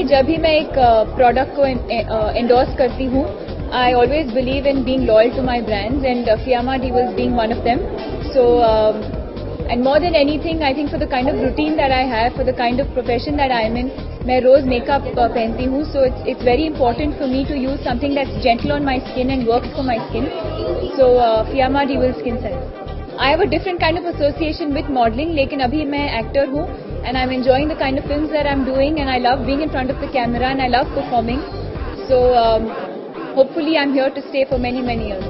जब भी मैं एक प्रोडक्ट को एंडोर्स करती हूँ, I always believe in being loyal to my brands, and Fiamma Tea was being one of them. So, and more than anything, I think for the kind of routine that I have, for the kind of profession that I am in, मैं रोज makeup पहनती हूँ, so it's very important for me to use something that's gentle on my skin and works for my skin. So, Fiamma Tea will Skin Sense. I have a different kind of association with modeling, लेकिन अभी मैं actor हूँ, and I'm enjoying the kind of films that I'm doing, and I love being in front of the camera, and I love performing. So, hopefully I'm here to stay for many, many years.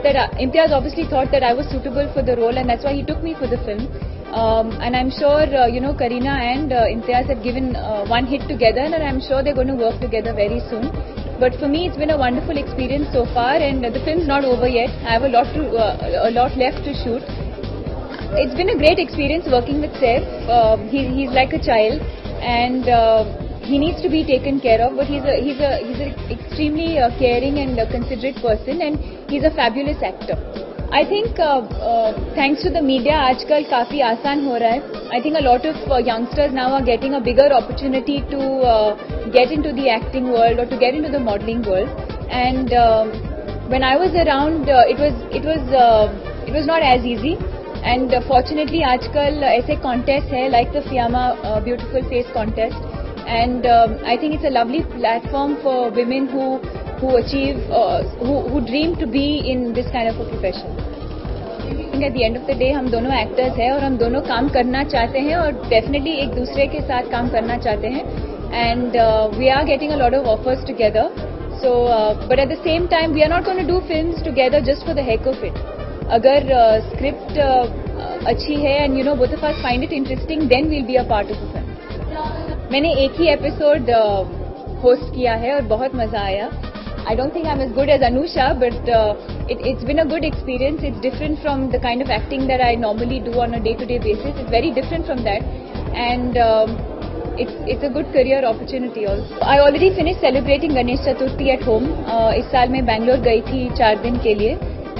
That Imtiaz obviously thought that I was suitable for the role, and that's why he took me for the film. And I'm sure, Kareena and Imtiaz have given one hit together, and I'm sure they're going to work together very soon. But for me, it's been a wonderful experience so far, and the film's not over yet. I have a lot left to shoot. It's been a great experience working with Saif. He's like a child, and he needs to be taken care of. But he's an extremely caring and considerate person, and he's a fabulous actor. I think thanks to the media, आजकल काफी आसान हो रहा है. I think a lot of youngsters now are getting a bigger opportunity to get into the acting world or to get into the modeling world. And when I was around, it was not as easy. And fortunately, आजकल ऐसे contests है like the Fiamma Beautiful Face contest. And I think it's a lovely platform for women who achieve, who dream to be in this kind of a profession. I think at the end of the day, हम दोनों actors हैं और हम दोनों काम करना चाहते हैं और definitely एक दूसरे के साथ काम करना चाहते हैं. And we are getting a lot of offers together. So, but at the same time, we are not going to do films together just for the heck of it. अगर script अच्छी है and both of us find it interesting, then we'll be a part of the film. मैंने एक ही episode host किया है और बहुत मजा आया. I don't think I'm as good as Anusha, but it's been a good experience. It's different from the kind of acting that I normally do on a day-to-day basis. It's very different from that, and it's a good career opportunity also. I already finished celebrating Ganesh Chaturthi at home. इस साल मैं बैंगलोर गई थी 4 दिन के लिए,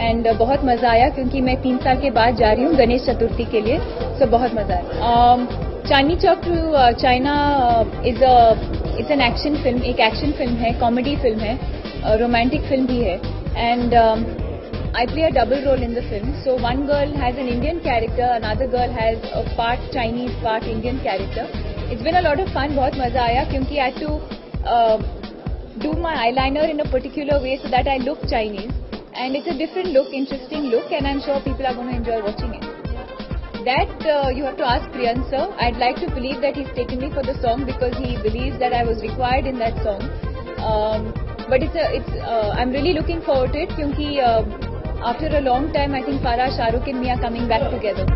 and बहुत मजा आया क्योंकि मैं 3 साल के बाद जा रही हूँ गणेश चतुर्थी के लिए, so बहुत मजा आया. Chandni Chowk to China it's an action film, एक action film है, comedy film है, romantic film भी है, and I play a double role in the film. So one girl has an Indian character, another girl has a part Chinese, part Indian character. It's been a lot of fun, बहुत मजा आया क्योंकि I had to do my eyeliner in a particular way so that I look Chinese, and it's a different look, interesting look, and I'm sure people are going to enjoy watching it. That you have to ask Priyan sir. I'd like to believe that he's taken me for the song because he believes that I was required in that song. But I'm really looking forward to it because after a long time, I think Farah, Shah Rukh and me are coming back together.